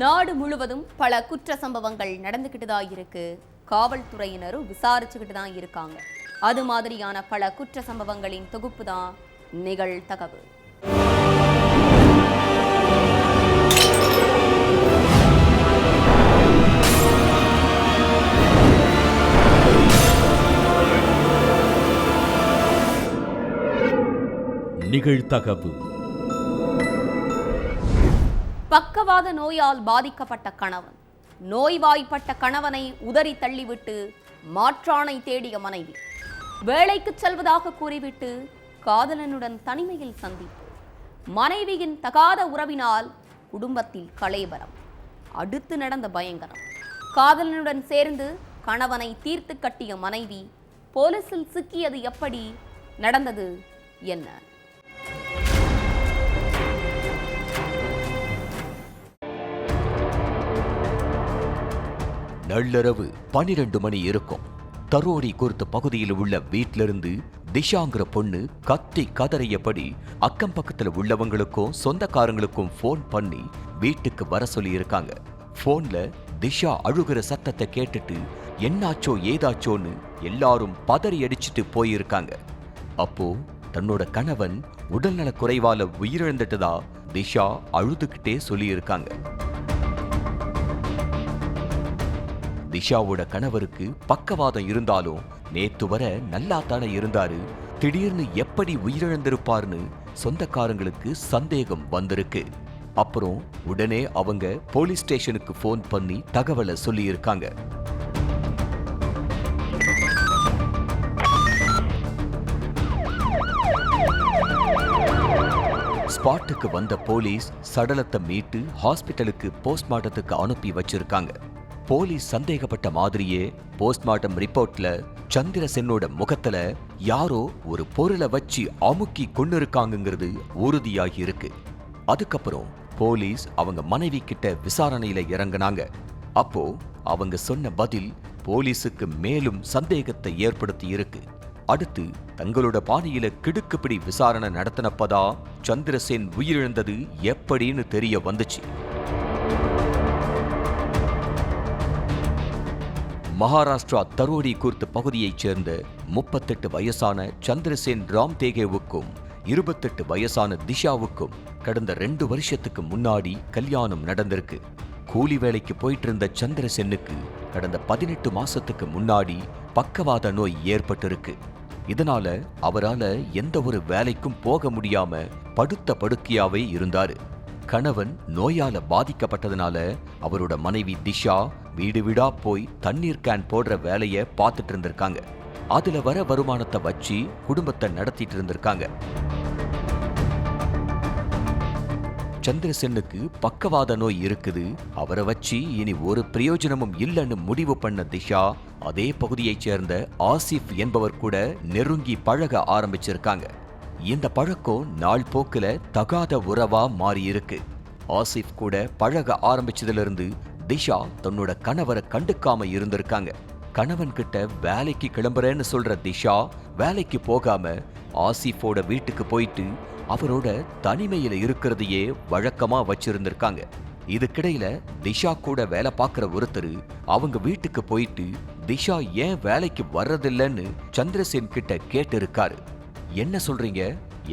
நாடு முழுவதும் பல குற்ற சம்பவங்கள் நடந்துகிட்டு தான் இருக்கு. காவல்துறையினரும் விசாரிச்சுக்கிட்டு தான் இருக்காங்க. அது மாதிரியான பல குற்ற சம்பவங்களின் தொகுப்பு தான் நிகழ்தகவு. நிகழ்தகவு. பக்கவாத நோயால் பாதிக்கப்பட்ட கணவன், நோய்வாய்ப்பட்ட கணவனை உதறி தள்ளிவிட்டு மாற்றானை தேடிய மனைவி, வேலைக்கு செல்வதாக கூறிவிட்டு காதலனுடன் தனிமையில் சந்திப்பு, மனைவியின் தகாத உறவினால் குடும்பத்தில் கலேபரம், அடுத்து நடந்த பயங்கரம், காதலனுடன் சேர்ந்து கணவனை தீர்த்து கட்டிய மனைவி, போலீசில் சிக்கியது எப்படி, நடந்தது என்ன? நள்ளிரவு 12 மணி இருக்கும். தரோடி குறித்த பகுதியில் உள்ள வீட்டிலிருந்து திஷாங்கிற பொண்ணு கத்தி கதறியபடி அக்கம் பக்கத்துல உள்ளவங்களுக்கும் சொந்தக்காரங்களுக்கும் போன் பண்ணி வீட்டுக்கு வர சொல்லி இருக்காங்க. போன்ல திஷா அழுகிற சத்தத்தை கேட்டுட்டு என்னாச்சோ ஏதாச்சோன்னு எல்லாரும் பதறி அடிச்சுட்டு போயிருக்காங்க. அப்போ தன்னோட கணவன் உடல்நல குறைவால உயிரிழந்துட்டதா திஷா அழுதுகிட்டே சொல்லியிருக்காங்க. திஷாவோட கணவருக்கு பக்கவாதம் இருந்தாலும் நேத்து வர நல்லா தானே இருந்தாரு, திடீர்னு எப்படி உயிரிழந்திருப்பார்னு சொந்தக்காரங்களுக்கு சந்தேகம் வந்திருக்கு. அப்புறம் உடனே அவங்க போலீஸ் ஸ்டேஷனுக்கு போன் பண்ணி தகவலை சொல்லியிருக்காங்க. ஸ்பாட்டுக்கு வந்த போலீஸ் சடலத்தை மீட்டு ஹாஸ்பிட்டலுக்கு போஸ்ட்மார்ட்டத்துக்கு அனுப்பி வச்சிருக்காங்க. போலீஸ் சந்தேகப்பட்ட மாதிரியே போஸ்ட்மார்ட்டம் ரிப்போர்ட்ல சந்திரசென்னோட முகத்துல யாரோ ஒரு பொருளை வச்சு அமுக்கி கொண்டு இருக்காங்கிறது உறுதியாகி இருக்கு. அதுக்கப்புறம் போலீஸ் அவங்க மனைவி கிட்ட விசாரணையில இறங்கினாங்க. அப்போ அவங்க சொன்ன பதில் போலீஸுக்கு மேலும் சந்தேகத்தை ஏற்படுத்தி இருக்கு. அடுத்து தங்களோட பாணியில கிடுக்குப்பிடி விசாரணை நடத்தினப்பதான் சந்திரசேன் உயிரிழந்தது எப்படின்னு தெரிய வந்துச்சு. மகாராஷ்டிரா தரோடி குர்த் பகுதியைச் சேர்ந்த 38 வயசான சந்திரசேன் ராம்தேகேவுக்கும் 28 வயசான திஷாவுக்கும் கடந்த 2 வருஷத்துக்கு முன்னாடி கல்யாணம் நடந்திருக்கு. கூலி வேலைக்கு போயிட்டு இருந்த சந்திரசேனுக்கு கடந்த 18 மாசத்துக்கு முன்னாடி பக்கவாத நோய் ஏற்பட்டிருக்கு. இதனால அவரால எந்த ஒரு வேலைக்கும் போக முடியாம படுத்த படுக்கையாவே இருந்தாரு. கணவன் நோயால பாதிக்கப்பட்டதுனால அவரோட மனைவி திஷா வீடு வீடா போய் தண்ணீர் கேன் போடுற வேலைய பார்த்துட்டு இருந்திருக்காங்க. அதுல வர வருமானத்தை வச்சு குடும்பத்தை நடத்திட்டு இருந்திருக்காங்க. சந்திரசேனுக்கு பக்கவாத நோய் இருக்குது, அவரை வச்சு இனி ஒரு பிரயோஜனமும் இல்லைன்னு முடிவு பண்ண திஷா அதே பகுதியைச் சேர்ந்த ஆசிப் என்பவர் கூட நெருங்கி பழக ஆரம்பிச்சிருக்காங்க. இந்த பழக்கம் நாள் போக்குல தகாத உறவா மாறி இருக்கு. ஆசிப் கூட பழக ஆரம்பிச்சதுல இருந்து திஷா தன்னோட கணவரை கண்டுக்காம இருந்திருக்காங்க. கணவன் கிட்ட வேலைக்கு கிளம்புறேன்னு சொல்ற திஷா வேலைக்கு போகாம ஆசிஃபோட வீட்டுக்கு போயிட்டு அவரோட தனிமையில இருக்கிறதையே வழக்கமா வச்சிருந்திருக்காங்க. இதுக்கிடையில திஷா கூட வேலை பார்க்கிற ஒருத்தர் அவங்க வீட்டுக்கு போயிட்டு திஷா ஏன் வேலைக்கு வர்றதில்லைன்னு சந்திரசேன் கிட்ட கேட்டு இருக்காரு. என்ன சொல்றீங்க,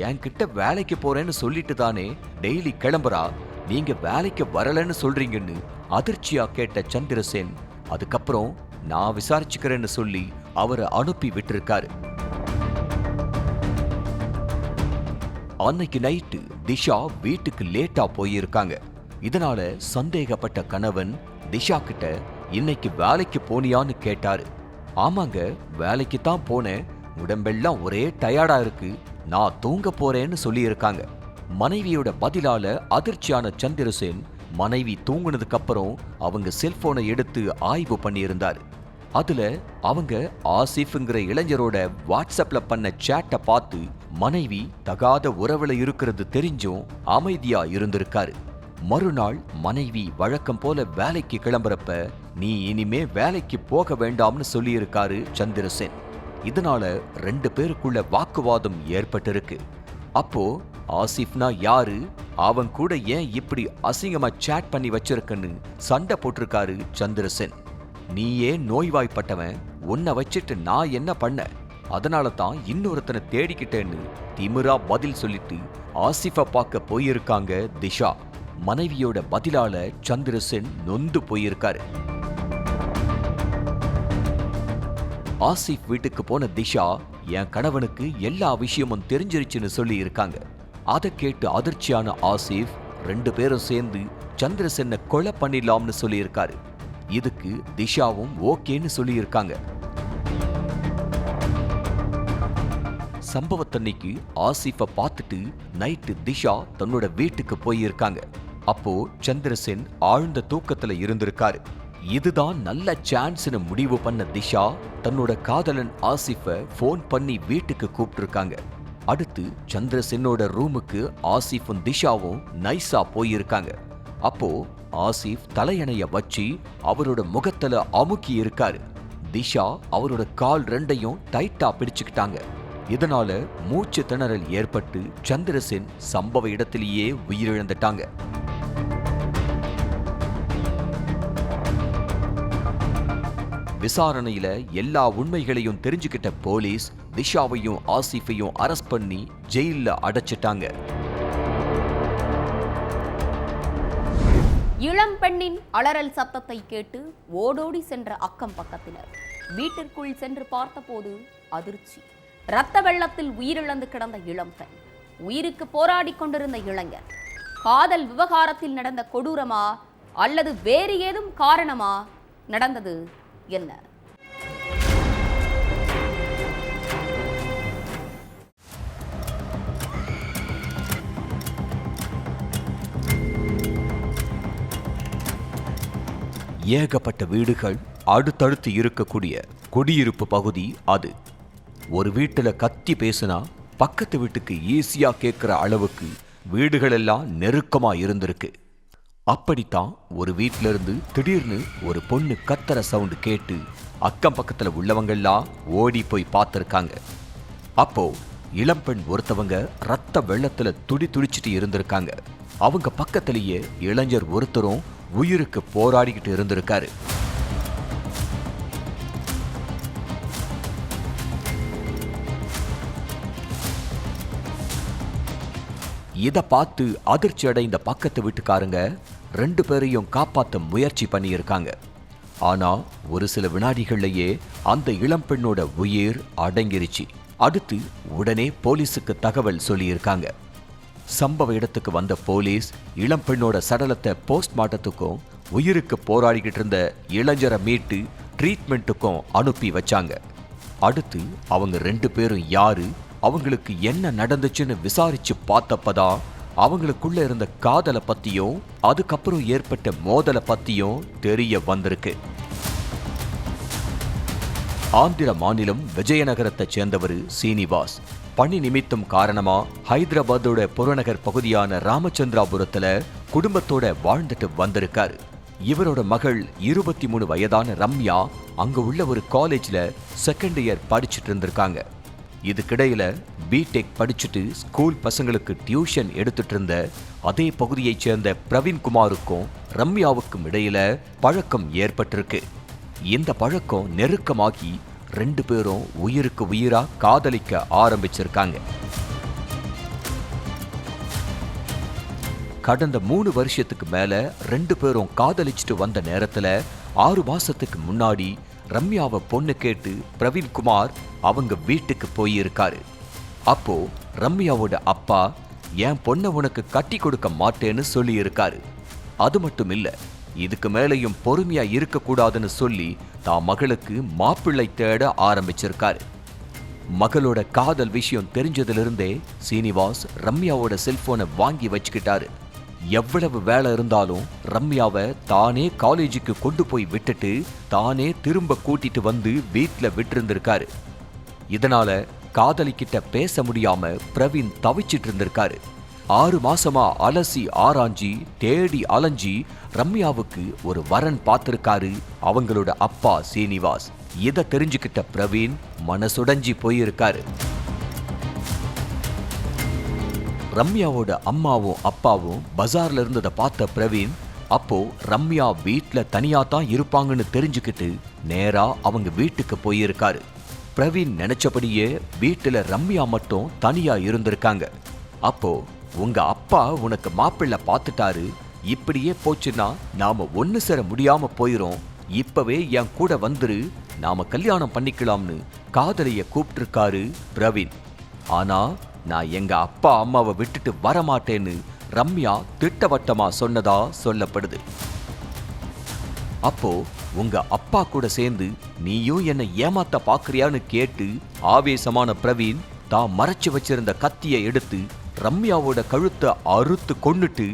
என்கிட்ட வேலைக்கு போறேன்னு சொல்லிட்டு தானே டெய்லி கிளம்புறா, நீங்க வேலைக்கு வரலன்னு சொல்றீங்கன்னு அதிர்ச்சியா கேட்ட சந்திரசேன் அதுக்கப்புறம் நான் விசாரிச்சுக்கிறேன்னு சொல்லி அவரை அனுப்பி விட்டிருக்காரு. அன்னைக்கு நைட்டு திஷா வீட்டுக்கு லேட்டா போயிருக்காங்க. இதனால சந்தேகப்பட்ட கணவன் திஷா கிட்ட இன்னைக்கு வேலைக்கு போனியான்னு கேட்டாரு. ஆமாங்க, வேலைக்கு தான் போனேன், உடம்பெல்லாம் ஒரே டயர்டா இருக்கு, நான் தூங்க போறேன்னு சொல்லியிருக்காங்க. மனைவியோட பதிலால அதிர்ச்சியான சந்திரசேன் மனைவி தூங்குனதுக்கு அப்புறம் அவங்க செல்போனை எடுத்து ஆய்வு பண்ணியிருந்தாரு. அதுல அவங்க ஆசிஃப்ங்கிற இளைஞரோட வாட்ஸ்அப்ல பண்ண சேட்டை பார்த்து மனைவி தகாத உறவுல இருக்கிறது தெரிஞ்சும் அமைதியா இருந்திருக்காரு. மறுநாள் மனைவி வழக்கம் போல வேலைக்கு கிளம்புறப்ப நீ இனிமே வேலைக்கு போக வேண்டாம்னு சொல்லியிருக்காரு சந்திரசேன். இதனால 2 பேருக்குள்ள வாக்குவாதம் ஏற்பட்டிருக்கு. அப்போ ஆசிஃப்னா யாரு, அவன் கூட ஏன் இப்படி அசிங்கமா சேட் பண்ணி வச்சிருக்கன்னு சண்டை போட்டிருக்காரு சந்திரசென். நீயே நோய்வாய்ப்பட்டவன், உன்னை வச்சிட்டு நான் என்ன பண்ண, அதனால தான் இன்னொருத்தனை தேடிக்கிட்டேன்னு திமிரா பதில் சொல்லிட்டு ஆசிஃபை பார்க்க போயிருக்காங்க திஷா. மனைவியோட பதிலால சந்திரசென் நொந்து போயிருக்காரு. ஆசிஃப் வீட்டுக்கு போன திஷா என் கணவனுக்கு எல்லா விஷயமும் தெரிஞ்சிருச்சுன்னு சொல்லி இருக்காங்க. அதை கேட்டு அதிர்ச்சியான ஆசிஃப் 2 பேரும் சேர்ந்து சந்திரசென்னை கொலை பண்ணிடலாம்னு சொல்லியிருக்காரு. இதுக்கு திஷாவும் ஓகேன்னு சொல்லியிருக்காங்க. சம்பவத்தன்னைக்கு ஆசிஃபை பார்த்துட்டு நைட்டு திஷா தன்னோட வீட்டுக்கு போயிருக்காங்க. அப்போ சந்திரசென் ஆழ்ந்த தூக்கத்துல இருந்திருக்காரு. இதுதான் நல்ல சான்ஸ்னு முடிவு பண்ண திஷா தன்னோட காதலன் ஆசிஃபை ஃபோன் பண்ணி வீட்டுக்கு கூப்பிட்டுருக்காங்க. அடுத்து சந்திரசென்னோட ரூமுக்கு ஆசிஃபும் திஷாவும் நைஸா போயிருக்காங்க. அப்போ ஆசிஃப் தலையணைய வச்சு அவரோட முகத்துல அமுக்கி இருக்காரு. திஷா அவரோட கால் 2யும் டைட்டா பிடிச்சுக்கிட்டாங்க. இதனால மூச்சு திணறல் ஏற்பட்டு சந்திரசென் சம்பவ இடத்திலேயே உயிரிழந்துட்டாங்க. விசாரணையில எல்லா உண்மைகளையும் தெரிஞ்சுக்கிட்ட போலீஸ் திஷாவையும் ஆசிஃபையும் அரெஸ்ட் பண்ணி ஜெயில்ல அடைச்சிட்டாங்க. இளம் பெண்ணின் அலறல் சத்தத்தை கேட்டு ஓடோடி சென்ற அக்கம் பக்கத்தினர் வீட்டிற்குள் சென்று பார்த்தபோது அதிர்ச்சி. இரத்த வெள்ளத்தில் உயிரிழந்து கிடந்த இளம் பெண், உயிருக்கு போராடி கொண்டிருந்த இளைஞர். காதல் விவகாரத்தில் நடந்த கொடூரமா அல்லது வேறு ஏதும் காரணமா நடந்தது என்ன? ஏகப்பட்ட வீடுகள் அடுத்தடுத்து இருக்கக்கூடிய குடியிருப்பு பகுதி அது. ஒரு வீட்டுல கத்தி பேசினா பக்கத்து வீட்டுக்கு ஈஸியா கேட்கிற அளவுக்கு வீடுகள் எல்லாம் நெருக்கமா இருந்திருக்கு. அப்படித்தான் ஒரு வீட்டில இருந்து திடீர்னு ஒரு பொண்ணு கத்துற சவுண்டு கேட்டு அக்கம் பக்கத்துல உள்ளவங்கெல்லாம் ஓடி போய் பார்த்திருக்காங்க. அப்போ இளம்பெண் ஒருத்தவங்க ரத்த வெள்ளத்துல துடிச்சிட்டு இருந்திருக்காங்க. அவங்க பக்கத்திலேயே இளைஞர் ஒருத்தரும் உயிருக்கு போராடிக்கிட்டு இருந்திருக்காரு. இத பார்த்து அதிர்ச்சி அடைந்த பக்கத்து வீட்டுக்காரங்க 2 பேரையும் காப்பாற்ற முயற்சி பண்ணியிருக்காங்க. ஆனா ஒரு சில வினாடிகள்லயே அந்த இளம்பெண்ணோட உயிர் அடங்கிருச்சு. அடுத்து உடனே போலீஸுக்கு தகவல் சொல்லியிருக்காங்க. சம்பவ இடத்துக்கு வந்த போலீஸ் இளம்பெண்ணோட சடலத்தை போஸ்ட்மார்ட்டத்துக்கும் உயிருக்கு போராடிக்கிட்டு இருந்த இளைஞரை மீட்டு ட்ரீட்மெண்ட்டுக்கும் அனுப்பி வச்சாங்க. அடுத்து அவங்க 2 பேரும் யாரு, அவங்களுக்கு என்ன நடந்துச்சுன்னு விசாரிச்சு பார்த்தப்பதான் அவங்களுக்குள்ள இருந்த காதலை பத்தியும் அதுக்கப்புறம் ஏற்பட்ட மோதலை பத்தியும் தெரிய வந்திருக்கு. ஆந்திர மாநிலம் விஜயநகரத்தை சேர்ந்தவர் சீனிவாஸ். பணி நிமித்தம் காரணமா ஹைதராபாத்தோட புறநகர் பகுதியான ராமச்சந்திராபுரத்துல குடும்பத்தோட வாழ்ந்துட்டு வந்திருக்காரு. இவரோட மகள் 23 வயதான ரம்யா அங்க உள்ள ஒரு காலேஜ்ல 2nd இயர் படிச்சுட்டு இருந்திருக்காங்க. இதுக்கிடையில பிடெக் படிச்சுட்டு ஸ்கூல் பசங்களுக்கு டியூஷன் எடுத்துட்டு இருந்த அதே பகுதியைச் சேர்ந்த பிரவீன்குமாருக்கும் ரம்யாவுக்கும் இடையில பழக்கம் ஏற்பட்டிருக்கு. இந்த பழக்கம் நெருக்கமாகி 2 பேரும் உயிருக்கு உயிரா காதலிக்க ஆரம்பிச்சிருக்காங்க. கடந்த 3 வருஷத்துக்கு மேல 2 பேரும் காதலிச்சுட்டு வந்த நேரத்துல 6 மாசத்துக்கு முன்னாடி ரம்யாவை பொண்ணு கேட்டு பிரவீன்குமார் அவங்க வீட்டுக்கு போயிருக்காரு. அப்போ ரம்யாவோட அப்பா என் பொண்ணை உனக்கு கட்டி கொடுக்க மாட்டேன்னு சொல்லி இருக்காரு. அது மட்டும் இல்ல, இதுக்கு மேலையும் பொறுமையா இருக்கக்கூடாதுன்னு சொல்லி தான் மகளுக்கு மாப்பிள்ளை தேட ஆரம்பிச்சிருக்காரு. மகளோட காதல் விஷயம் தெரிஞ்சதிலிருந்தே சீனிவாஸ் ரம்யாவோட செல்போனை வாங்கி வச்சுக்கிட்டாரு. எவ்வளவு வேலை இருந்தாலும் ரம்யாவை தானே காலேஜுக்கு கொண்டு போய் விட்டுட்டு தானே திரும்ப கூட்டிட்டு வந்து வீட்டுல விட்டிருந்திருக்காரு. இதனால காதலிக்கிட்ட பேச முடியாம பிரவீன் தவிச்சிட்டு இருந்திருக்காரு. 6 மாசமா அலசி ஆராய்ஞ்சி தேடி அலைஞ்சி ரம்யாவுக்கு ஒரு வரன் பார்த்திருக்காரு அவங்களோட அப்பா சீனிவாஸ். இதை தெரிஞ்சுக்கிட்ட பிரவீன் மனசுடைஞ்சி போயிருக்காரு. ரம்யாவோட அம்மாவும் அப்பாவும் பஜார்ல இருந்ததை பார்த்த பிரவீன் அப்போ ரம்யா வீட்ல தனியா தான் இருப்பாங்கன்னு தெரிஞ்சுக்கிட்டு நேரா அவங்க வீட்டுக்கு போயிருக்காரு. பிரவீன் நினைச்சபடியே வீட்டுல ரம்யா மட்டும் தனியா இருந்திருக்காங்க. அப்போ உங்க அப்பா உனக்கு மாப்பிள்ளை பார்த்துட்டாரு, இப்படியே போச்சுன்னா நாம ஒன்னு சேர முடியாம போயிரும், இப்பவே என் கூட வந்துரு, நாம கல்யாணம் பண்ணிக்கலாம்னு காதலிய கூப்பிட்டிருக்காரு பிரவீன். ஆனா நான் எங்க அப்பா அம்மாவை விட்டுட்டு வரமாட்டேன்னு ரம்யா திட்டவட்டமா சொன்னதா சொல்லப்படுது. அப்போ உங்க அப்பா கூட சேர்ந்து நீயும் என்ன ஏமாத்த பாக்குறியான்னு கேட்டு ஆவேசமான பிரவீன் தான் மறைச்சு வச்சிருந்த கத்தியை எடுத்து ரம்யாவோட கழுத்தை அறுத்து கொன்னுட்டு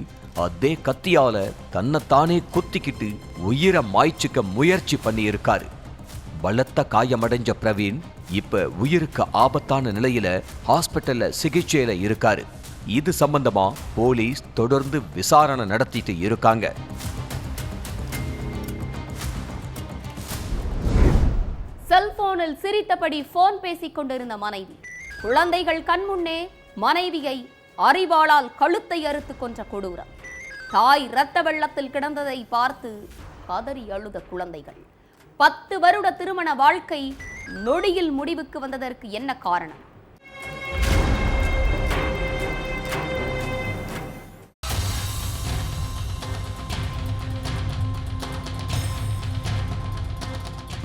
அதே கத்தியால தன்னைத்தானே குத்திக்கிட்டு உயிரை மாய்ச்சிக்க முயற்சி பண்ணி இருக்காரு. பலத்த காயமடைஞ்ச பிரவீன் இப்ப உயிருக்கு ஆபத்தான நிலையில ஹாஸ்பிட்டல்ல சிகிச்சையில இருக்காரு. இது சம்பந்தமா போலீஸ் தொடர்ந்து விசாரணை நடத்திட்டு இருக்காங்க. செல்போனில் சிரித்தபடி போன் பேசிக் கொண்டிருந்த மனைவி, குழந்தைகள் கண்முன்னே மனைவியை அரிவாளால் கழுத்தை அறுத்து கொன்ற கொடூரம். தாய் இரத்த வெள்ளத்தில் கிடந்ததை பார்த்து கதறி அழுத குழந்தைகள். 10 வருட திருமண வாழ்க்கை நொடியில் முடிவுக்கு வந்ததற்கு என்ன காரணம்?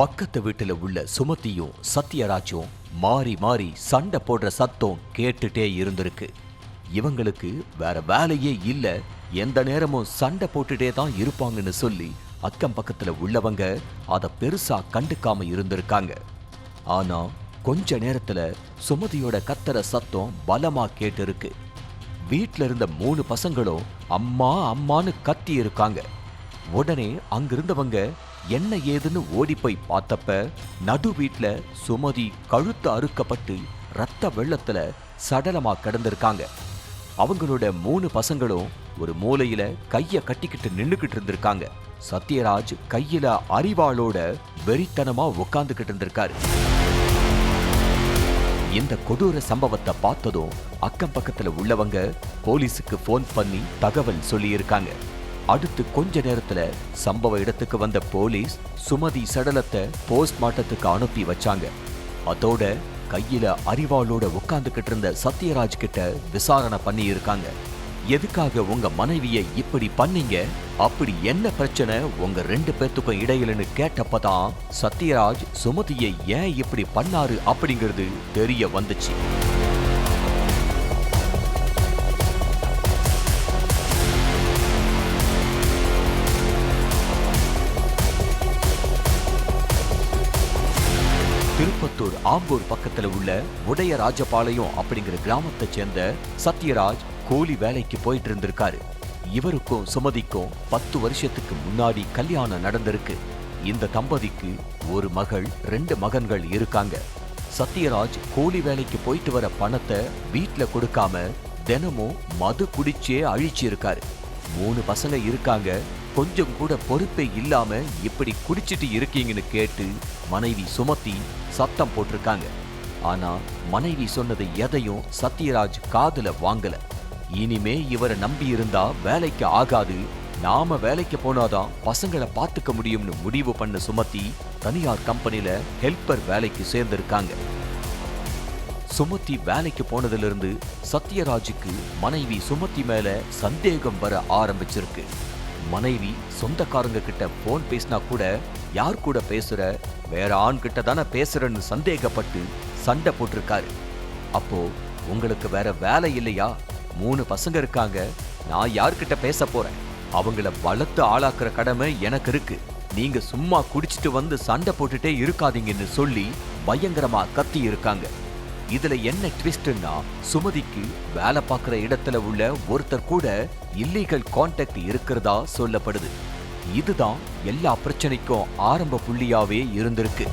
பக்கத்து வீட்டுல உள்ள சுமதியும் சத்யராஜும் மாறி மாறி சண்டை போடுற சத்தம் கேட்டுட்டே இருந்திருக்கு. இவங்களுக்கு வேற வேலையே இல்ல, எந்த நேரமும் சண்டை போட்டுட்டே தான் இருப்பாங்கன்னு சொல்லி அக்கம் பக்கத்துல உள்ளவங்க அதை பெருசா கண்டுக்காம இருந்திருக்காங்க. ஆனா கொஞ்ச நேரத்துல சுமதியோட கத்தர சத்தம் பலமா கேட்டு இருக்கு. வீட்டுல இருந்த 3 பசங்களும் அம்மா அம்மான்னு கத்தி இருக்காங்க. உடனே அங்கிருந்தவங்க என்ன ஏதுன்னு ஓடி போய் பார்த்தப்ப நடு வீட்டுல சுமதி கழுத்து அறுக்கப்பட்டு ரத்த வெள்ளத்துல சடலமா கிடந்திருக்காங்க. அவங்களோட 3 பசங்களும் ஒரு மூலையில கைய கட்டிக்கிட்டு நின்னுக்கிட்டு இருந்திருக்காங்க. சத்யராஜ் கையில அரிவாளோட வெறித்தனமா உட்கார்ந்துகிட்டு இருந்திருக்காரு. இந்த கொடூர சம்பவத்தை பார்த்ததும் அக்கம் பக்கத்துல உள்ளவங்க போலீஸுக்கு போன் பண்ணி தகவல் சொல்லியிருக்காங்க. அடுத்து கொஞ்ச நேரத்துல சம்பவ இடத்துக்கு வந்த போலீஸ் சுமதி சடலத்தை போஸ்ட்மார்ட்டத்துக்கு அனுப்பி வச்சாங்க. அதோட கையில அரிவாளோட உட்கார்ந்துகிட்டு இருந்த சத்யராஜ் கிட்ட விசாரணை பண்ணி இருக்காங்க. எதுக்காக உங்க மனைவியை இப்படி பண்ணீங்க, அப்படி என்ன பிரச்சனை உங்க 2 பேத்துக்கும் இடையிலன்னு கேட்டப்பதான் சத்யராஜ் சுமதியை ஏன் இப்படி பண்ணாரு அப்படிங்கிறது தெரிய வந்துச்சு. திருப்பத்தூர் ஆம்பூர் பக்கத்துல உள்ள உடையராஜபாளையம் அப்படிங்கிற கிராமத்தை சேர்ந்த சத்யராஜ் கூலி வேலைக்கு போயிட்டு இருந்திருக்காரு. இவருக்கும் சுமதிக்கும் 10 வருஷத்துக்கு முன்னாடி கல்யாணம் நடந்திருக்கு. இந்த தம்பதிக்கு ஒரு மகள் 2 மகன்கள் இருக்காங்க. சத்யராஜ் கூலி வேலைக்கு போயிட்டு வர பணத்தை வீட்டுல கொடுக்காம தினமும் மது குடிச்சே அழிச்சு இருக்காரு. 3 பசங்க இருக்காங்க. கொஞ்சம் கூட பொறுப்பே இல்லாம இப்படி குடிச்சிட்டு இருக்கீங்கன்னு கேட்டு மனைவி சுமதி சத்தம் போட்டிருக்காங்க. ஆனா மனைவி சொன்னது எதையும் சத்யராஜ் காதுல வாங்கல. இனிமே இவரை நம்பி இருந்தா வேலைக்கு ஆகாது, நாம வேலைக்கு போனாதான் பசங்களை பார்த்துக்க முடியும்னு முடிவு பண்ண சுமதி தனியார் கம்பெனில ஹெல்பர் வேலைக்கு சேர்ந்திருக்காங்க. சுமதி வேலைக்கு போனதுல இருந்து சத்யராஜுக்கு மனைவி சுமதி மேல சந்தேகம் வர ஆரம்பிச்சிருக்கு. மனைவி சொந்தக்காரங்க கிட்ட போன் பேசினா கூட யார் கூட பேசுற, வேற ஆண் கிட்ட தானே பேசுறன்னு சந்தேகப்பட்டு சண்டை போட்டிருக்காரு. அப்போ உங்களுக்கு வேற வேலை இல்லையா, 3 பசங்க இருக்காங்க, நான் யார்கிட்ட பேச போறேன், அவங்கள வளர்த்து ஆளாக்குற கடமை எனக்கு இருக்கு, நீங்க சும்மா குடிச்சிட்டு வந்து சண்டை போட்டுட்டே இருக்காதீங்கன்னு சொல்லி பயங்கரமா கத்தி இருக்காங்க. இதுல என்ன ட்விஸ்ட்னா, சுமதிக்கு வேலை பார்க்குற இடத்துல உள்ள ஒருத்தர் கூட இல்லீகல் கான்டாக்ட் இருக்கிறதா சொல்லப்படுது. இதுதான் எல்லா பிரச்சனைக்கும் ஆரம்ப புள்ளியாவே இருந்திருக்கு.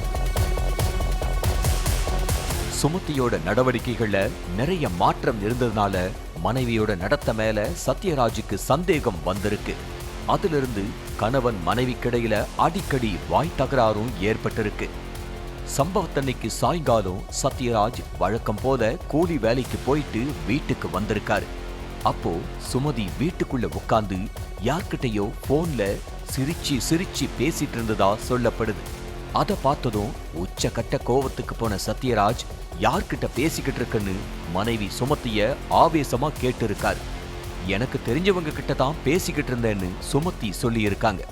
சுமதியோட நடவடிக்கைகள்ல நிறைய மாற்றம் இருந்ததுனால மனைவியோட நடத்த மேல சத்யராஜுக்கு சந்தேகம் வந்திருக்கு. அதிலிருந்து கணவன் மனைவிக்கிடையில அடிக்கடி வாய் தகராறும் ஏற்பட்டிருக்கு. சம்பவத்தன்னைக்கு சாயங்காலம் சத்யராஜ் வழக்கம் போல கூலி வேலைக்கு போயிட்டு வீட்டுக்கு வந்திருக்காரு. அப்போ சுமதி வீட்டுக்குள்ள உட்கார்ந்து யார்கிட்டயோ போன்ல சிரிச்சு சிரிச்சு பேசிட்டு இருந்ததா சொல்லப்படுது. அதை பார்த்ததும் உச்சக்கட்ட கோவத்துக்கு போன சத்யராஜ் யார்கிட்ட பேசிக்கிட்டு இருக்குன்னு மனைவி சுமதிய ஆவேசமா கேட்டு இருக்காரு. எனக்கு தெரிஞ்சவங்க கிட்ட தான் பேசிக்கிட்டு இருந்தேன்னு சுமதி சொல்லி இருக்காங்க.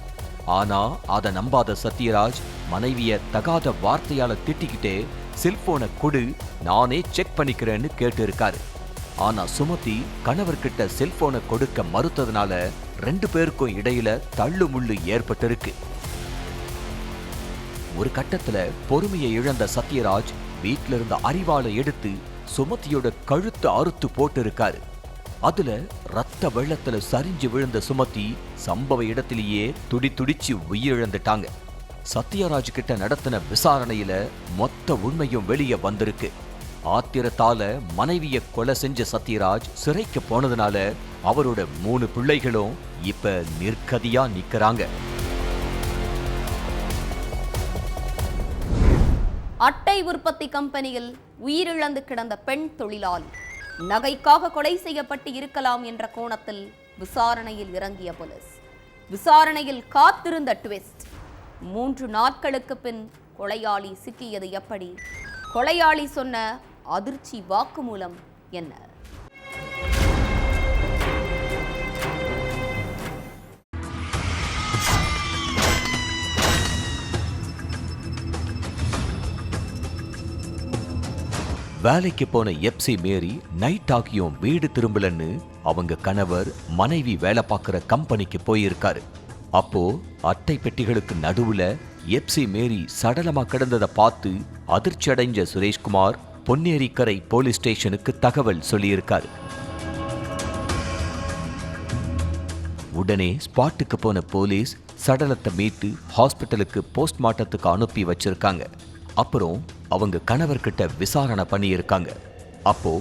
ஆனா அதை நம்பாத சத்யராஜ் மனைவிய தகாத வார்த்தையால திட்டிக்கிட்டே செல்போனை கொடு, நானே செக் பண்ணிக்கிறேன்னு கேட்டு இருக்காரு. ஆனா சுமதி கணவர்கிட்ட செல்போனை கொடுக்க மறுத்ததுனால 2 பேருக்கும் இடையில தள்ளு முள்ளு ஏற்பட்டிருக்கு. ஒரு கட்டத்துல பொறுமையை இழந்த சத்யராஜ் வீட்ல இருந்த அரிவாளை எடுத்து சுமதியோட கழுத்து அறுத்து போட்டு இருக்காரு. அதுல ரத்த வெள்ளத்துல சரிஞ்சு விழுந்த சுமதி சம்பவ இடத்திலேயே துடிச்சு உயிரிழந்துட்டாங்க. சத்யராஜ் கிட்ட நடத்தின விசாரணையில மொத்த உண்மையும் வெளியே வந்திருக்கு. ஆத்திரத்தால மனைவிய கொலை செஞ்ச சத்யராஜ் சிறைக்கு போனதுனால அவரோட 3 பிள்ளைகளும் இப்ப நிர்கதியா நிக்கறாங்க. அட்டை உற்பத்தி கம்பெனியில் உயிரிழந்து கிடந்த பெண் தொழிலாளி நகைக்காக கொலை செய்யப்பட்டு இருக்கலாம் என்ற கோணத்தில் விசாரணையில் இறங்கிய போலீஸ். விசாரணையில் காத்திருந்த ட்விஸ்ட். 3 நாட்களுக்கு பின் கொலையாளி சிக்கியது எப்படி? கொலையாளி சொன்ன அதிர்ச்சி வாக்குமூலம் என்ன? வேலைக்கு போன எப்சி மேரி நைட் ஆகியும் வீடு திரும்பலன்னு அவங்க கணவர் மனைவி வேலை பார்க்குற கம்பெனிக்கு போயிருக்காரு. அப்போ அட்டை பெட்டிகளுக்கு நடுவுல எப்சி மேரி சடலமா கிடந்ததை பார்த்து அதிர்ச்சி அடைஞ்ச சுரேஷ்குமார் பொன்னேரிக்கரை போலீஸ் ஸ்டேஷனுக்கு தகவல் சொல்லியிருக்காரு. உடனே ஸ்பாட்டுக்கு போன போலீஸ் சடலத்தை மீட்டு ஹாஸ்பிட்டலுக்கு போஸ்ட்மார்ட்டத்துக்கு அனுப்பி வச்சிருக்காங்க. அப்புறம் அவங்க கணவர்கிட்ட விசாரணை பண்ணியிருக்காங்க. அப்போ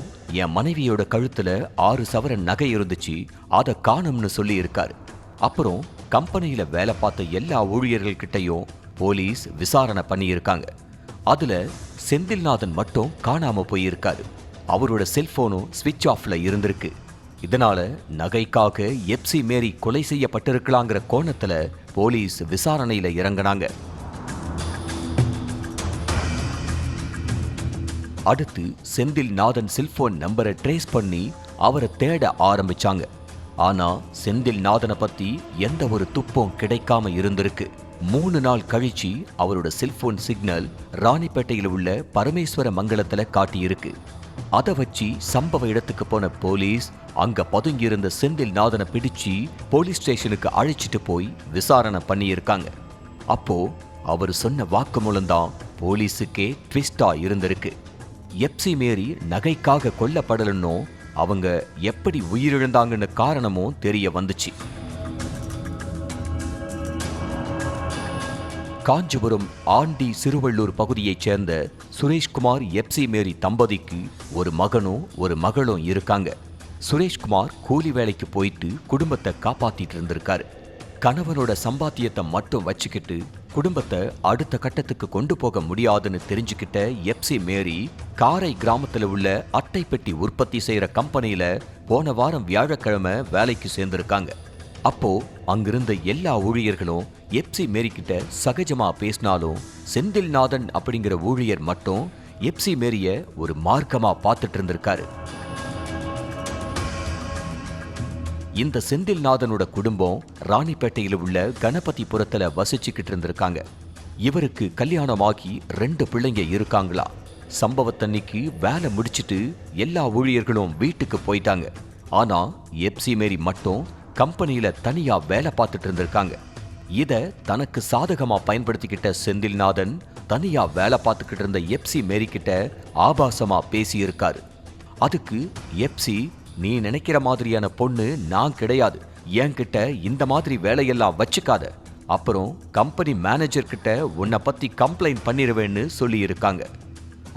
என் மனைவியோட கழுத்துல 6 சவரன் நகை இருந்துச்சு, அதை காணும்னு சொல்லி இருக்காரு. அப்புறம் கம்பெனியில வேலை பார்த்த எல்லா ஊழியர்கள் கிட்டையும் போலீஸ் விசாரணை பண்ணியிருக்காங்க. அதுல செந்தில்நாதன் மட்டும் காணாம போயிருக்காரு. அவரோட செல்போனும் ஸ்விட்ச் ஆஃப்ல இருந்திருக்கு. இதனால நகைக்காக எப்சி மேரி கொலை செய்யப்பட்டிருக்கலாங்கிற கோணத்துல போலீஸ் விசாரணையில இறங்கினாங்க. அடுத்து செந்தில்நாதன் செல்போன் நம்பரை ட்ரேஸ் பண்ணி அவரை தேட ஆரம்பிச்சாங்க. ஆனா செந்தில்நாதனை பத்தி எந்த ஒரு துப்பும் கிடைக்காம இருந்திருக்கு. 3 நாள் கழிச்சு அவரோட செல்போன் சிக்னல் ராணிப்பேட்டையில் உள்ள பரமேஸ்வர மங்கலத்துல காட்டியிருக்கு. அதை வச்சு சம்பவ இடத்துக்கு போன போலீஸ் அங்க பதுங்கியிருந்த செந்தில்நாதனை பிடிச்சு போலீஸ் ஸ்டேஷனுக்கு அழைச்சிட்டு போய் விசாரணை பண்ணியிருக்காங்க. அப்போ அவர் சொன்ன வாக்குமூலம் தான் போலீஸுக்கே ட்விஸ்டா இருந்திருக்கு. எப்சி மேரி நகைக்காக கொல்லப்படலன்னோ அவங்க எப்படி உயிரிழந்தாங்கன்னு காரணமும் தெரிய வந்துச்சு. காஞ்சிபுரம் ஆண்டி சிறுவள்ளூர் பகுதியைச் சேர்ந்த சுரேஷ்குமார் எப்சி மேரி தம்பதிக்கு ஒரு மகனும் ஒரு மகளும் இருக்காங்க. சுரேஷ்குமார் கூலி வேலைக்கு போயிட்டு குடும்பத்தை காப்பாத்திட்டு இருந்திருக்காரு. கணவனோட சம்பாத்தியத்தை மட்டும் வச்சுக்கிட்டு குடும்பத்தை அடுத்த கட்டத்துக்கு கொண்டு போக முடியாதுன்னு தெரிஞ்சுக்கிட்ட எப்சி மேரி காரை கிராமத்துல உள்ள அட்டை பெட்டி உற்பத்தி செய்யற கம்பெனியில போன வாரம் வியாழக்கிழமை வேலைக்கு சேர்ந்திருக்காங்க. அப்போ அங்கிருந்த எல்லா ஊழியர்களும் எப்சி மேரி கிட்ட சகஜமா பேசினாலும் செந்தில்நாதன் அப்படிங்கிற ஊழியர் மட்டும் எப்சி மேரிய ஒரு மார்க்கமா பார்த்துட்டு இருந்திருக்காரு. இந்த செந்தில்நாதனோட குடும்பம் ராணிப்பேட்டையில் உள்ள கணபதிபுரத்துல வசிச்சுக்கிட்டு இருந்திருக்காங்க. இவருக்கு கல்யாணமாகி 2 பிள்ளைங்க இருக்காங்களா. சம்பவத்தன்னைக்கு வேலை முடிச்சிட்டு எல்லா ஊழியர்களும் வீட்டுக்கு போயிட்டாங்க. ஆனா எப்சி மேரி மட்டும் கம்பெனியில தனியா வேலை பார்த்துட்டு இருந்திருக்காங்க. இத தனக்கு சாதகமா பயன்படுத்திக்கிட்ட செந்தில்நாதன் தனியா வேலை பார்த்துக்கிட்டு இருந்த எப்சி மேரி கிட்ட ஆபாசமா பேசியிருக்காரு. அதுக்கு எப்சி, நீ நினைக்கிற மாதிரியான பொண்ணு நான் கிடையாது, என்கிட்ட இந்த மாதிரி வேலையெல்லாம் வச்சுக்காத, அப்புறம் கம்பெனி மேனேஜர் கிட்ட உன்னை பத்தி கம்ப்ளைண்ட் பண்ணிடுவேன்னு சொல்லி இருக்காங்க.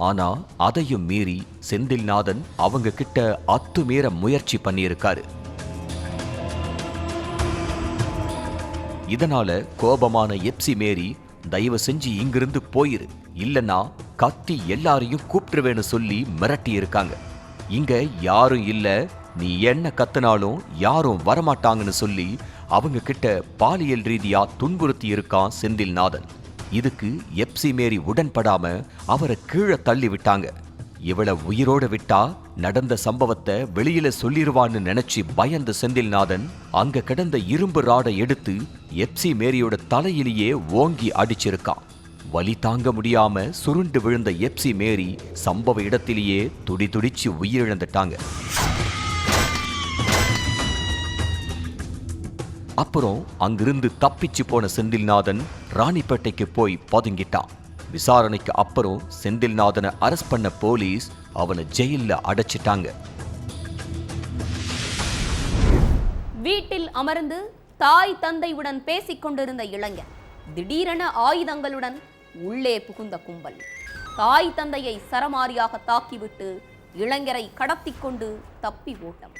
ஆனா அதையும் மீறி செந்தில்நாதன் அவங்க கிட்ட அத்துமீற முயற்சி பண்ணியிருக்காரு. இதனால கோபமான எப்சி மேரி, தயவு செஞ்சு இங்கிருந்து போயிரு, இல்லைன்னா கத்தி எல்லாரையும் கூப்பிட்டுருவேன்னு சொல்லி மிரட்டி இருக்காங்க. இங்க யாரும் இல்ல, நீ என்ன கத்துனாலும் யாரும் வரமாட்டாங்கன்னு சொல்லி அவங்க கிட்ட பாலியல் ரீதியா துன்புறுத்தி இருக்கான் செந்தில்நாதன். இதுக்கு எப்சி மேரி உடன்படாம அவரை கீழே தள்ளி விட்டாங்க. இவளை உயிரோட விட்டா நடந்த சம்பவத்தை வெளியில சொல்லிருவான்னு நினைச்சு பயந்த செந்தில்நாதன் அங்க கிடந்த இரும்பு ராடை எடுத்து எப்சி மேரியோட தலையிலேயே ஓங்கி அடிச்சிருக்கான். வலி தாங்க முடியாம சுருண்டு விழுந்த எப்சி மேரி சம்பவ இடத்திலேயே துடிதுடிச்சு உயிரிழந்துட்டாங்க. அப்புறம் அங்கிருந்து தப்பிச்சு போன செந்தில்நாதன் ராணிப்பேட்டைக்கு போய் பதுங்கிட்டான். விசாரணைக்கு அப்புறம் செந்தில்நாதனை அரெஸ்ட் பண்ண போலீஸ் அவனை ஜெயில்ல அடைச்சிட்டாங்க. வீட்டில் அமர்ந்து தாய் தந்தையுடன் பேசிக் கொண்டிருந்த இளைஞர் திடீரென ஆயுதங்களுடன் உள்ளே புகுந்த கும்பல் தாய் தந்தையை சரமாரியாக தாக்கிவிட்டு இளைஞரை கடத்தி கொண்டு தப்பி ஓட்டம்.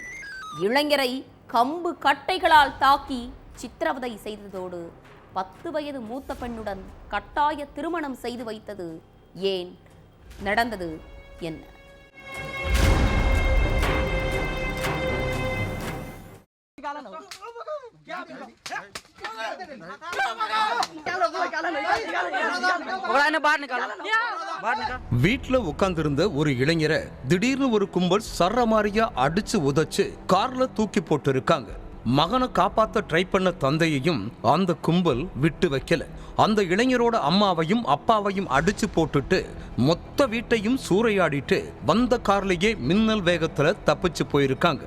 இளைஞரை கம்பு கட்டைகளால் தாக்கி சித்திரவதை செய்ததோடு 10 வயது மூத்த பெண்ணுடன் கட்டாய திருமணம் செய்து வைத்தது ஏன்? நடந்தது என்ன? வீட்டுல உட்கார்ந்திருந்த ஒரு இளைஞரை திடீர்னு ஒரு கும்பல் சரமாரியா அடிச்சு உதைச்சு கார்ல தூக்கி போட்டு இருக்காங்க. மகனை காப்பாத்த ட்ரை பண்ண தந்தையையும் அந்த கும்பல் விட்டு வைக்கல. அந்த இளைஞரோட அம்மாவையும் அப்பாவையும் அடிச்சு போட்டுட்டு மொத்த வீட்டையும் சூறையாடிட்டு வந்த கார்லயே மின்னல் வேகத்துல தப்பிச்சு போயிருக்காங்க.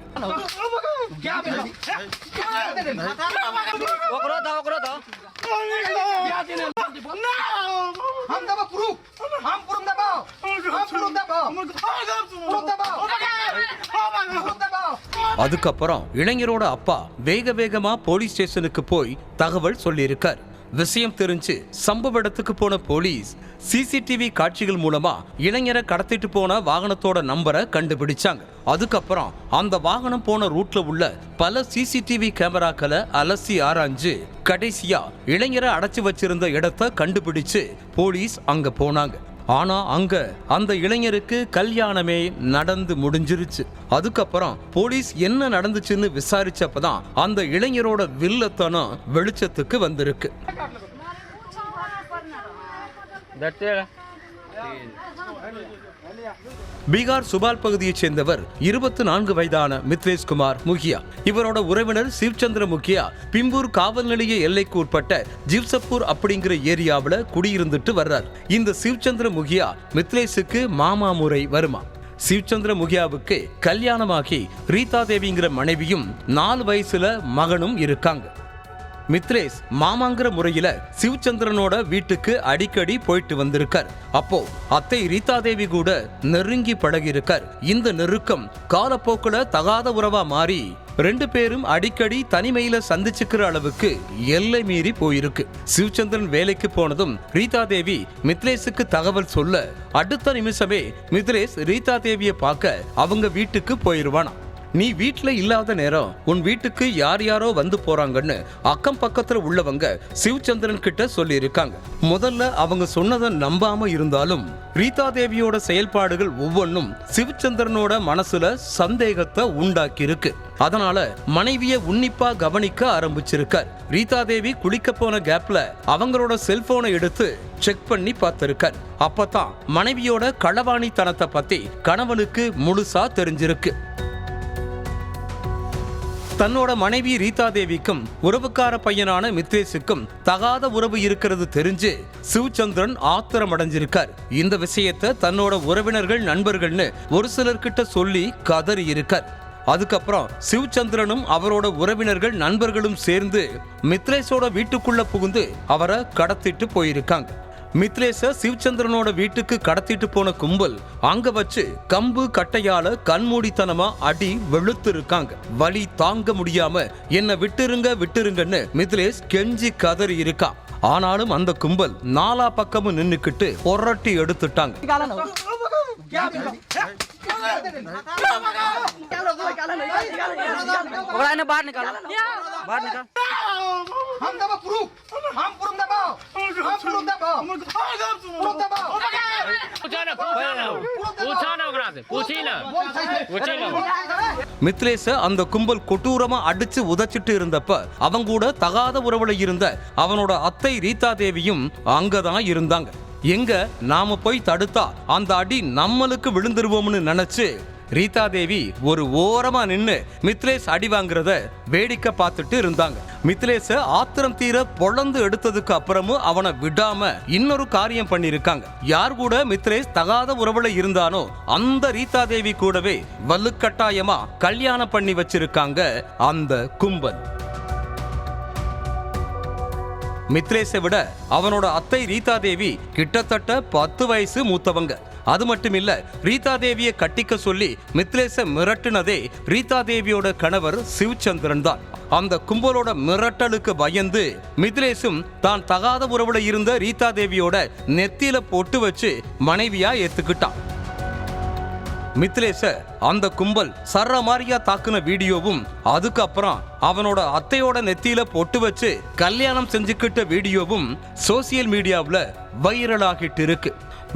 அதுக்கப்புறம் இளைஞரோட அப்பா வேக வேகமா போலீஸ் ஸ்டேஷனுக்கு போய் தகவல் சொல்லியிருக்கார். விஷயம் தெரிஞ்சு சம்பவ இடத்துக்கு போன போலீஸ் சிசிடிவி காட்சிகள் மூலமா இளைஞரை கடத்திட்டு போன வாகனத்தோட நம்பரை கண்டுபிடிச்சாங்க. அதுக்கப்புறம் அந்த வாகனம் போன ரூட்ல உள்ள பல சிசிடிவி கேமராக்களை அலசி ஆராய்ஞ்சு கடைசியா இளைஞரை அடைச்சு வச்சிருந்த இடத்தை கண்டுபிடிச்சு போலீஸ் அங்க போனாங்க. ஆனா அங்க அந்த இளைஞருக்கு கல்யாணமே நடந்து முடிஞ்சிருச்சு. அதுக்கப்புறம் போலீஸ் என்ன நடந்துச்சுன்னு விசாரிச்சப்பதான் அந்த இளைஞரோட வில்லத்தனம் வெளிச்சத்துக்கு வந்திருக்கு. பீகார் சுபால் பகுதியைச் சேர்ந்தவர் 24 வயதான மித்லேஷ் குமார் முகியா. இவரோட உறவினர் சிவ்சந்திர முகியா பிம்பூர் காவல் நிலைய எல்லைக்கு உட்பட்ட ஜிவ்சப்பூர் அப்படிங்கிற ஏரியாவில் குடியிருந்துட்டு வர்றார். இந்த சிவ்சந்திர முகியா மித்லேஷுக்கு மாமா முறை வருமா. சிவ்சந்திர முகியாவுக்கு கல்யாணமாகி ரீதா தேவிங்கிற மனைவியும் 4 வயசுல மகனும் இருக்காங்க. மித்லேஷ் மாமாங்கிற முறையில சிவச்சந்திரனோட வீட்டுக்கு அடிக்கடி போயிட்டு வந்திருக்கார். அப்போ அத்தை ரீதா தேவி கூட நெருங்கி பழகி இருக்கார். இந்த நெருக்கம் காலப்போக்குல தகாத உறவா மாறி 2 பேரும் அடிக்கடி தனிமையில சந்திச்சுக்கிற அளவுக்கு எல்லை மீறி போயிருக்கு. சிவச்சந்திரன் வேலைக்கு போனதும் ரீதா தேவி மித்லேஷுக்கு தகவல் சொல்ல அடுத்த நிமிஷமே மித்லேஷ் ரீதா தேவியை பார்க்க அவங்க வீட்டுக்கு போயிருவானா. நீ வீட்டுல இல்லாத நேரம் உன் வீட்டுக்கு யார் யாரோ வந்து போறாங்கன்னு அக்கம் பக்கத்துல உள்ளவங்க சிவச்சந்திரன் கிட்ட சொல்லி இருக்காங்க. முதல்ல அவங்க சொன்னதை நம்பாம இருந்தாலும் ரீதா தேவியோட செயல்பாடுகள் ஒவ்வொன்றும் சிவச்சந்திரனோட மனசுல சந்தேகத்தை உண்டாக்கி இருக்கு. அதனால மனைவிய உன்னிப்பா கவனிக்க ஆரம்பிச்சிருக்கார். ரீதா தேவி குளிக்க போன கேப்ல அவங்களோட செல்போனை எடுத்து செக் பண்ணி பார்த்திருக்கார். அப்பதான் மனைவியோட களவாணித்தனத்தை பத்தி கணவனுக்கு முழுசா தெரிஞ்சிருக்கு. தன்னோட மனைவி ரீதா தேவிக்கும் உறவுக்கார பையனான மித்லேஷுக்கும் தகாத உறவு இருக்கிறது தெரிஞ்சு சிவச்சந்திரன் ஆத்திரம் அடைஞ்சிருக்கார். இந்த விஷயத்தை தன்னோட உறவினர்கள் நண்பர்கள்னு ஒரு சிலர்கிட்ட சொல்லி கதறி இருக்கார். அதுக்கப்புறம் சிவச்சந்திரனும் அவரோட உறவினர்கள் நண்பர்களும் சேர்ந்து மித்லேஷோட வீட்டுக்குள்ள புகுந்து அவரை கடத்திட்டு போயிருக்காங்க. மித்லேஷ சிவச்சந்திரனோட வீட்டுக்கு கடத்திட்டு போன கும்பல் அங்க வச்சு கம்பு கட்டையால கண்மூடித்தனமா அடி வெளுத்து இருக்காங்க. வலி தாங்க முடியாம என்ன விட்டுருங்கன்னு மித்லேஷ் கெஞ்சி கதறி இருக்கா. ஆனாலும் அந்த கும்பல் 4 பக்கமும் நின்னுக்கிட்டு பொரட்டி எடுத்துட்டாங்க. மித்லேஷ அந்த கும்பல் கொடூரமா அடிச்சு உதைச்சிட்டு இருந்தப்ப அவங்க கூட தகாத உறவுல இருந்த அவனோட அத்தை ரீதா தேவியும் அங்கதான் இருந்தாங்க. எங்க நாம போய் தடுத்தா அந்த அடி நம்மளுக்கு விழுந்துருவோம்னு நினைச்சு ரீதா தேவி ஒரு ஓரமா நின்னு மித்லேஷ் அடி வாங்குறத வேடிக்கை பார்த்துட்டு இருந்தாங்க. மித்லேஷ ஆத்திரம் தீர பொழந்து எடுத்ததுக்கு அப்புறமும் அவனை விடாம இன்னொரு காரியம் பண்ணிருக்காங்க. யார் கூட மித்லேஷ் தகாத உறவுல இருந்தானோ அந்த ரீதா தேவி கூடவே வலுக்கட்டாயமா கல்யாணம் பண்ணி வச்சிருக்காங்க அந்த கும்பல். மித்லேஷை விட அவனோட அத்தை ரீதா தேவி கிட்டத்தட்ட 10 வயசு மூத்தவங்க. அது மட்டும் இல்ல, ரீதா தேவியை கட்டிக்க சொல்லி மித்லேஷ மிரட்டுனதே ரீதா தேவியோட கணவர் சிவச்சந்திரன் தான். அந்த கும்பலோட மிரட்டலுக்கு பயந்து மித்லேஷும் தான் தகாத உறவுல இருந்த ரீதா தேவியோட நெத்தியில போட்டு வச்சு மனைவியா ஏத்துக்கிட்டான். மித்லேஷ அந்த கும்பல் சர்ற மாதிரியா தாக்குன வீடியோவும், அதுக்கப்புறம் அவனோட அத்தையோட நெத்தியில பொட்டு வச்சு கல்யாணம் செஞ்சுக்கிட்ட வீடியோவும் சோசியல் மீடியாவில் வைரலாகிட்டு இருக்கு.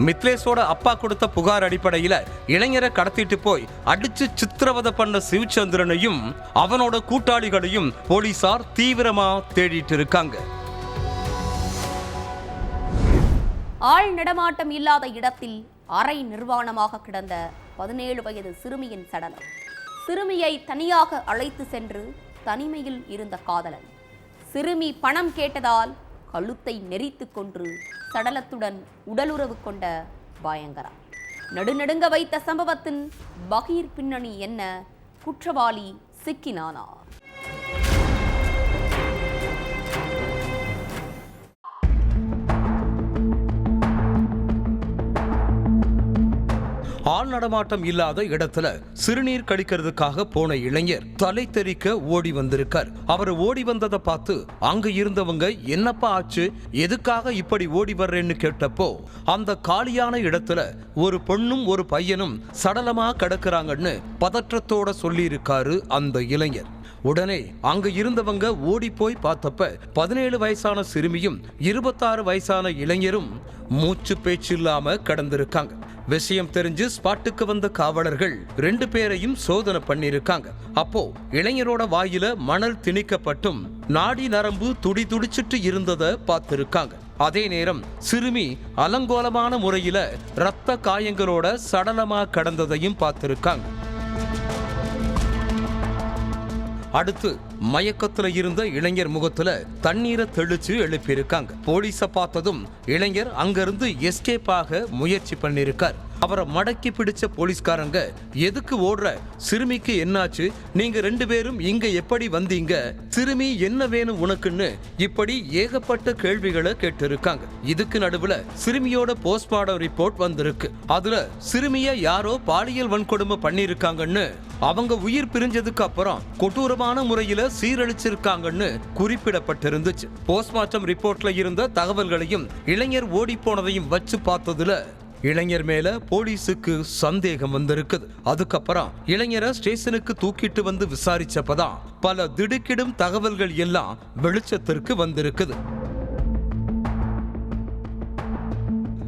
மித்லேஷோட அப்பா கொடுத்த புகார் அடிப்படையில இளைஞரை கடத்திட்டு போய் அடிச்சு சித்திரவதை பண்ண சிவச்சந்திரனையும் அவனோட கூட்டாளிகளையும் போலீசார் தீவிரமா தேடிட்டு இருக்காங்க. ஆள் நடமாட்டம் இல்லாத இடத்தில் அரை நிர்வாணமாக கிடந்த 17 வயது சிறுமியின் சடலம். சிறுமியை தனியாக அழைத்து சென்று தனிமையில் இருந்த காதலன். சிறுமி பணம் கேட்டதால் கழுத்தை நெரித்து கொன்று சடலத்துடன் உடலுறவு கொண்ட பயங்கரம். நடுநடுங்க வைத்த சம்பவத்தின் பகீர் பின்னணி என்ன? குற்றவாளி சிக்கினானா? ஆள் நடமாட்டம் இல்லாத இடத்துல சிறுநீர் கழிக்கிறதுக்காக போன இளைஞர் தலை தெறிக்க ஓடி வந்திருக்கார். அவர் ஓடி வந்ததை பார்த்து அங்க இருந்தவங்க என்னப்பா ஆச்சு, எதுக்காக இப்படி ஓடி வர்றேன்னு கேட்டப்போ அந்த காலியான இடத்துல ஒரு பொண்ணும் ஒரு பையனும் சடலமா கிடக்குறாங்கன்னு பதற்றத்தோட சொல்லி இருக்காரு அந்த இளைஞர். உடனே அங்க இருந்தவங்க ஓடி போய் பார்த்தப்ப 17 வயசான சிறுமியும் 26 வயசான இளைஞரும் மூச்சு பேச்சு இல்லாம கடந்திருக்காங்க. விஷயம் தெரிஞ்சு ஸ்பாட்டுக்கு வந்த காவலர்கள் 2 பேரையும் சோதனை பண்ணிருக்காங்க. அப்போ இளைஞரோட வாயில மணல் திணிக்கப்பட்டும் நாடி நரம்பு துடிச்சிட்டு இருந்ததை பார்த்திருக்காங்க. அதே நேரம் சிறுமி அலங்கோலமான முறையில இரத்த காயங்களோட சடலமா கடந்ததையும் பார்த்திருக்காங்க. அடுத்து மயக்கத்துல இருந்த இளைஞர் முகத்துல தண்ணீரை தெளிச்சு எழுப்பியிருக்காங்க. போலீஸ பார்த்ததும் இளைஞர் அங்கிருந்து எஸ்கேப் ஆக முயற்சி பண்ணிருக்கார். அவரை மடக்கி பிடிச்ச போலீஸ்காரங்க, எதுக்கு ஓடுற, சிறுமிக்கு என்னாச்சு, நீங்க 2 பேரும் இங்க எப்படி வந்தீங்க, சிறுமி என்ன வேணும் உனக்குன்னு இப்படி ஏகப்பட்ட கேள்விகளை கேட்டிருக்காங்க. இதுக்கு நடுவுல சிறுமியோட போஸ்ட்மார்டம் ரிப்போர்ட் வந்திருக்கு. அதுல சிறுமிய யாரோ பாலியல் வன்கொடுமை பண்ணிருக்காங்கன்னு, அவங்க உயிர் பிரிஞ்சதுக்கு அப்புறம் கொடூரமான முறையில சீரழிச்சிருக்காங்கன்னு குறிப்பிடப்பட்டிருந்துச்சு. போஸ்ட்மார்டம் ரிப்போர்ட்ல இருந்த தகவல்களையும் இளைஞர் ஓடி போனதையும் வச்சு பார்த்ததுல இளைஞர் மேல போலீஸுக்கு சந்தேகம் வந்திருக்குது. அதுக்கப்புறம் இளைஞரை ஸ்டேஷனுக்கு தூக்கிட்டு வந்து விசாரிச்சப்பதான் பல திடுக்கிடும் தகவல்கள் எல்லாம் வெளிச்சத்திற்கு வந்திருக்குது.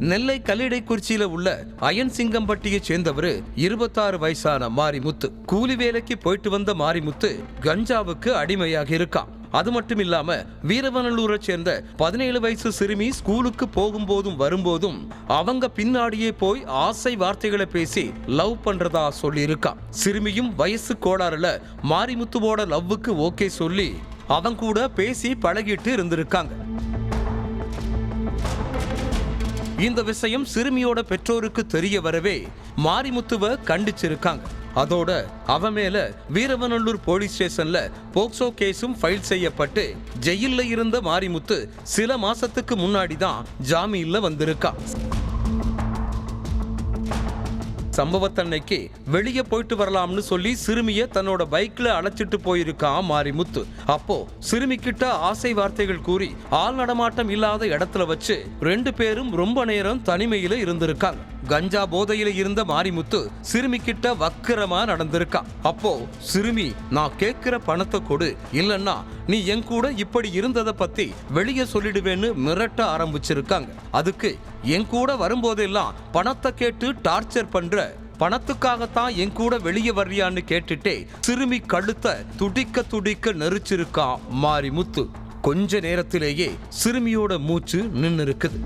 நெல்லை கல்லிடைக்குறிச்சியில உள்ள அயன்சிங்கம்பட்டியை சேர்ந்தவர் 26 வயசான மாரிமுத்து. கூலி வேலைக்கு போயிட்டு வந்த மாரிமுத்து கஞ்சாவுக்கு அடிமையாக இருக்கான். அது மட்டும் இல்லாம வீரவநல்லூரை சேர்ந்த 17 வயசு சிறுமி ஸ்கூலுக்கு போகும்போதும் வரும்போதும் அவங்க பின்னாடியே போய் ஆசை வார்த்தைகளை பேசி லவ் பண்றதா சொல்லி இருக்கான். சிறுமியும் வயசு கோளாறுல மாரிமுத்துவோட லவ்வுக்கு ஓகே சொல்லி அவங்க கூட பேசி பழகிட்டு இருந்திருக்காங்க. இந்த விஷயம் சிறுமியோட பெற்றோருக்கு தெரிய வரவே மாரிமுத்துவ கண்டிச்சிருக்காங்க. அதோட அவ மேல வீரவநல்லூர் போலீஸ் ஸ்டேஷன்ல போக்சோ கேஸும் ஃபைல் செய்யப்பட்டு ஜெயில்ல இருந்த மாரிமுத்து சில மாசத்துக்கு முன்னாடி தான் ஜாமீன்ல வந்திருக்கான். சம்பவத்தன்னைக்கு வெளியே போயிட்டு வரலாம்னு சொல்லி சிறுமிய தன்னோட பைக்ல அழைச்சிட்டு போயிருக்கான் மாரிமுத்து. அப்போ சிறுமி கிட்ட ஆசை வார்த்தைகள் கூறி ஆள் நடமாட்டம் இல்லாத இடத்துல வச்சு 2 பேரும் ரொம்ப நேரம் தனிமையில இருந்திருக்காங்க. கஞ்சா போதையில இருந்த மாரிமுத்து சிறுமி கிட்ட வக்கிரமா நடந்திருக்கான். அப்போ சிறுமி, நான் கேட்கிற பணத்தை கொடு, இல்லன்னா நீ என் கூட இப்படி இருந்ததை பத்தி வெளியே சொல்லிடுவேன்னு மிரட்ட ஆரம்பிச்சிருக்காங்க. அதுக்கு என் கூட வரும்போதெல்லாம் பணத்தை கேட்டு டார்ச்சர் பண்ற, பணத்துக்காகத்தான் என் கூட வெளியே வர்றியான்னு கேட்டுட்டே சிறுமி கழுத்தை துடிக்க துடிக்க நெரிச்சிருக்கான் மாரிமுத்து. கொஞ்ச நேரத்திலேயே சிறுமியோட மூச்சு நின்னு இருக்குது.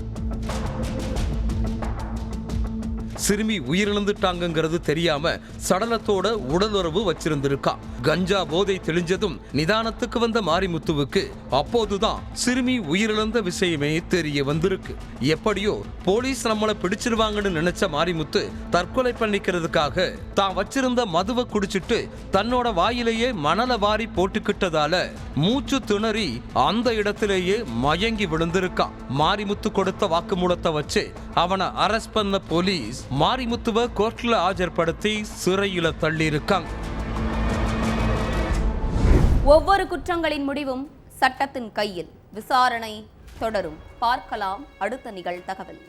சிறுமி உயிரிழந்துட்டாங்கிறது தெரியாம சடலத்தோட உடலுறவு வச்சிருந்திருக்கா. கஞ்சா போதை தெளிஞ்சதும் நிதானத்துக்கு வந்த மாரிமுத்துவுக்கு அப்போதுதான் சிறுமி உயிரிழந்த விஷயமே தெரிய வந்திருக்கு. எப்படியோ போலீஸ் நம்மளை பிடிச்சிருவாங்கன்னு நினைச்ச மாரிமுத்து தற்கொலை பண்ணிக்கிறதுக்காக தான் வச்சிருந்த மதுவை குடிச்சிட்டு தன்னோட வாயிலேயே மணலை வாரி போட்டுக்கிட்டதால மூச்சு திணறி அந்த இடத்திலேயே மயங்கி விழுந்திருக்கான். மாரிமுத்து கொடுத்த வாக்குமூலத்தை வச்சு அவனை அரெஸ்ட் பண்ண போலீஸ் மாரிமுத்துவை கோர்ட்ல ஆஜர்படுத்தி சிறையில தள்ளி இருக்காங்க. ஒவ்வொரு குற்றங்களின் முடிவும் சட்டத்தின் கையில். விசாரணை தொடரும். பார்க்கலாம் அடுத்த நிகழ்தகவல்.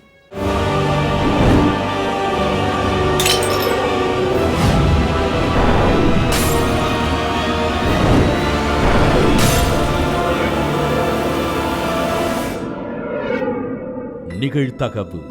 நிகழ்தகவு